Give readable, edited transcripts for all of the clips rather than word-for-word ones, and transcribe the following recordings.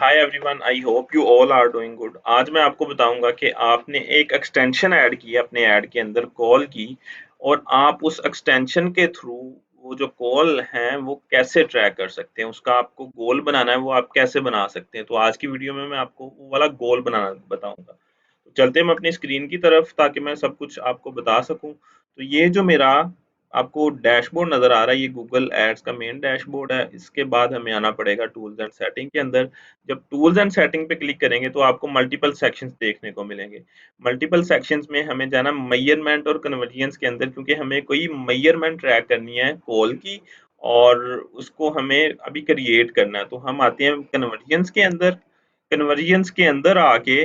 Hi everyone, I hope you all are doing good. आज मैं आपको बताऊंगा कि आपने एक एक्सटेंशन ऐड की है अपने ऐड के अंदर कॉल की, और आप उस एक्सटेंशन के थ्रू वो जो कॉल हैं वो कैसे ट्रैक कर सकते हैं। उसका आपको गोल बनाना है, वो आप कैसे बना सकते हैं। तो आज की वीडियो में मैं आपको वो वाला गोल बनाना बताऊंगा। तो चलते हैं हम अपनी स्क्रीन की तरफ ताकि मैं सब कुछ आपको बता सकूं। तो ये जो मेरा आपको डैशबोर्ड नज़र आ रहा है, ये गूगल एड्स का मेन डैशबोर्ड है। इसके बाद हमें आना पड़ेगा टूल्स एंड सेटिंग के अंदर। जब टूल्स एंड सेटिंग पे क्लिक करेंगे तो आपको मल्टीपल सेक्शंस देखने को मिलेंगे। मल्टीपल सेक्शंस में हमें जाना मेजरमेंट और कन्वर्जेंस के अंदर, क्योंकि हमें कोई मेजरमेंट ट्रैक करनी है कॉल की, और उसको हमें अभी क्रिएट करना है। तो हम आते हैं कन्वर्जेंस के अंदर। कन्वर्जेंस के अंदर आके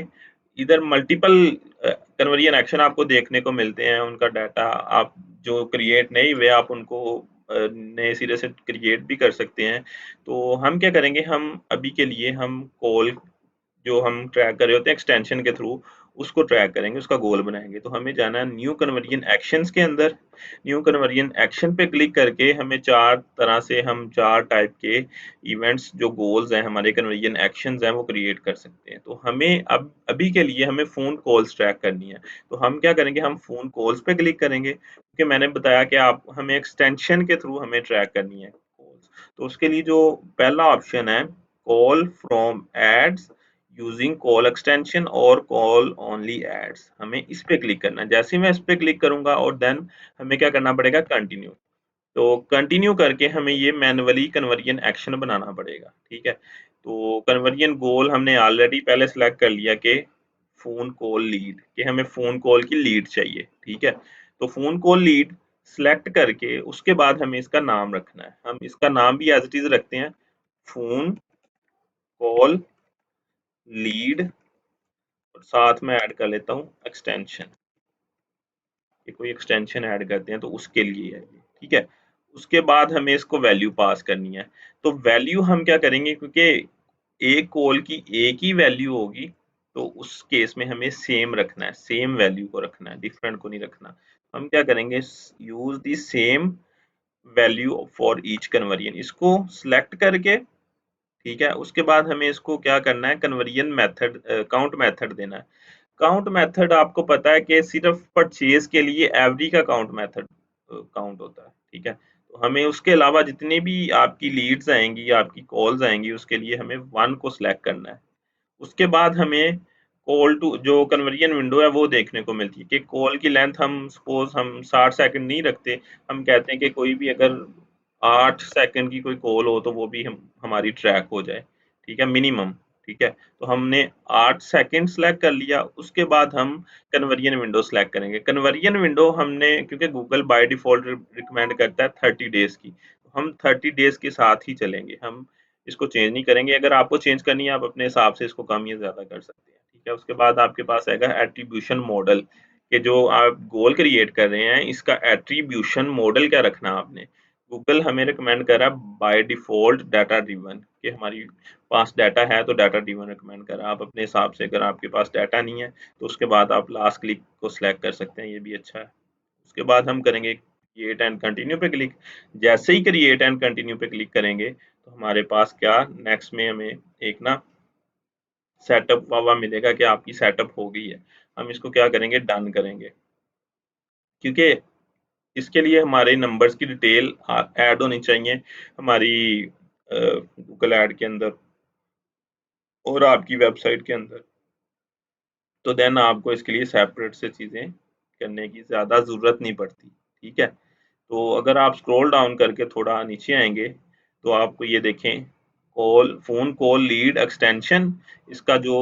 इधर मल्टीपल कन्वर्जन एक्शन आपको देखने को मिलते हैं। उनका डाटा आप जो क्रिएट नहीं हुए आप उनको नए सिरे से क्रिएट भी कर सकते हैं। तो हम क्या करेंगे, हम अभी के लिए हम कॉल जो हम ट्रैक कर रहे होते हैं एक्सटेंशन के थ्रू, उसको ट्रैक करेंगे, उसका गोल बनाएंगे। तो हमें जाना है न्यू कन्वर्जन एक्शंस के अंदर। न्यू कन्वर्जन एक्शन पे क्लिक करके हमें चार तरह से, हम चार टाइप के इवेंट्स जो गोल्स हैं हमारे कन्वर्जन एक्शंस हैं वो क्रिएट कर सकते हैं। तो हमें अब अभी के लिए हमें फ़ोन कॉल्स ट्रैक करनी है। तो हम क्या करेंगे, हम फ़ोन कॉल्स पे क्लिक करेंगे, क्योंकि मैंने बताया कि आप हमें एक्सटेंशन के थ्रू हमें ट्रैक करनी है कॉल्स। तो उसके लिए जो पहला ऑप्शन है, call from ads using call extension और कॉल ओनली एड्स, हमें इस पे क्लिक करना है। जैसे ही मैं इस पे क्लिक करूंगा और देन हमें क्या करना पड़ेगा, कंटिन्यू। तो कंटिन्यू करके हमें ये मैनुअली कन्वर्जन एक्शन बनाना पड़ेगा। ठीक है, तो कन्वर्जन गोल हमने ऑलरेडी पहले सेलेक्ट कर लिया कि फोन कॉल लीड, कि हमें फोन कॉल की लीड चाहिए। ठीक है, तो फोन कॉल लीड सेलेक्ट करके उसके बाद हमें इसका नाम रखना है। हम इसका नाम भी एज इट इज रखते हैं, फोन कॉल लीड, और साथ में ऐड कर लेता हूँ एक्सटेंशन। ये कोई एक्सटेंशन ऐड करते हैं तो उसके लिए है ये। ठीक है, उसके बाद हमें इसको वैल्यू पास करनी है। तो वैल्यू हम क्या करेंगे, क्योंकि एक कॉल की एक ही वैल्यू होगी, तो उस केस में हमें सेम रखना है, सेम वैल्यू को रखना है, डिफरेंट को नहीं रखना। हम क्या करेंगे, use the same value for each conversion, इसको सिलेक्ट करके। ठीक है, उसके बाद हमें इसको क्या करना है, कन्वर्जन मेथड, काउंट मेथड देना है। काउंट मेथड आपको पता है कि सिर्फ परचेज के लिए एवरी का काउंट मेथड काउंट होता है। ठीक है, तो हमें उसके अलावा जितनी भी आपकी लीड्स आएंगी, आपकी कॉल्स आएंगी, उसके लिए हमें वन को सिलेक्ट करना है। उसके बाद हमें कॉल टू जो कन्वर्जन विंडो है वो देखने को मिलती है कि कॉल की लेंथ, हम सपोज हम 60 सेकंड नहीं रखते। हम कहते हैं कि कोई भी अगर 8 सेकंड की कोई कॉल हो तो वो भी हम हमारी ट्रैक हो जाए। ठीक है, मिनिमम। ठीक है, तो हमने 8 सेकंड सेलेक्ट कर लिया। उसके बाद हम कन्वर्जन विंडो सेलेक्ट करेंगे। कन्वर्जन विंडो हमने, क्योंकि गूगल बाय डिफॉल्ट रिकमेंड करता है 30 डेज की, तो हम 30 डेज के साथ ही चलेंगे। हम इसको चेंज नहीं करेंगे। अगर आपको चेंज करनी है आप अपने हिसाब से इसको कम या ज़्यादा कर सकते हैं। ठीक है, उसके बाद आपके पास आएगा एट्रीब्यूशन मॉडल, कि जो आप गोल क्रिएट कर रहे हैं इसका एट्रीब्यूशन मॉडल क्या रखना है आपने। गूगल हमें रिकमेंड कर रहा है बाय डिफॉल्ट डाटा ड्रिवन, कि हमारी पास डाटा है तो डाटा ड्रिवन रिकमेंड कर रहा है। आप अपने हिसाब से, अगर आपके पास डाटा नहीं है तो उसके बाद आप लास्ट क्लिक को सिलेक्ट कर सकते हैं, ये भी अच्छा है। उसके बाद हम करेंगे क्रिएट एंड कंटिन्यू पे क्लिक। जैसे ही क्रिएट एंड कंटिन्यू पे क्लिक करेंगे तो हमारे पास क्या नेक्स्ट में हमें एक ना सेटअप वाला मिलेगा कि आपकी सेटअप हो गई है। हम इसको क्या करेंगे, डन करेंगे, क्योंकि इसके लिए हमारे नंबर्स की डिटेल ऐड होनी चाहिए हमारी गूगल ऐड के अंदर और आपकी वेबसाइट के अंदर। तो देन आपको इसके लिए सेपरेट से चीज़ें करने की ज़्यादा ज़रूरत नहीं पड़ती। ठीक है, तो अगर आप स्क्रॉल डाउन करके थोड़ा नीचे आएंगे तो आपको ये देखें, call phone call lead extension, इसका जो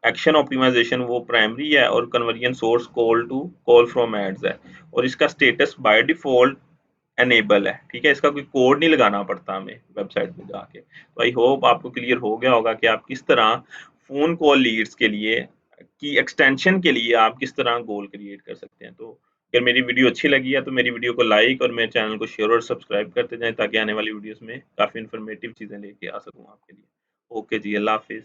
एक्शन ऑप्टिमाइजेशन वो प्राइमरी है, और conversion source call to call from ads है, और इसका स्टेटस बाय डिफॉल्ट एनेबल है। ठीक है, इसका कोई कोड नहीं लगाना पड़ता हमें वेबसाइट में जाके। तो आई होप आपको क्लियर हो गया होगा कि आप किस तरह फोन कॉल लीड्स के लिए की एक्सटेंशन के लिए आप किस तरह गोल क्रिएट कर सकते हैं। तो अगर मेरी वीडियो अच्छी लगी है तो मेरी वीडियो को लाइक और मेरे चैनल को शेयर और सब्सक्राइब करते जाएं, ताकि आने वाली वीडियोस में काफ़ी इन्फॉर्मेटिव चीज़ें लेके आ सकूं आपके लिए। ओके जी, अल्लाह हाफिज़।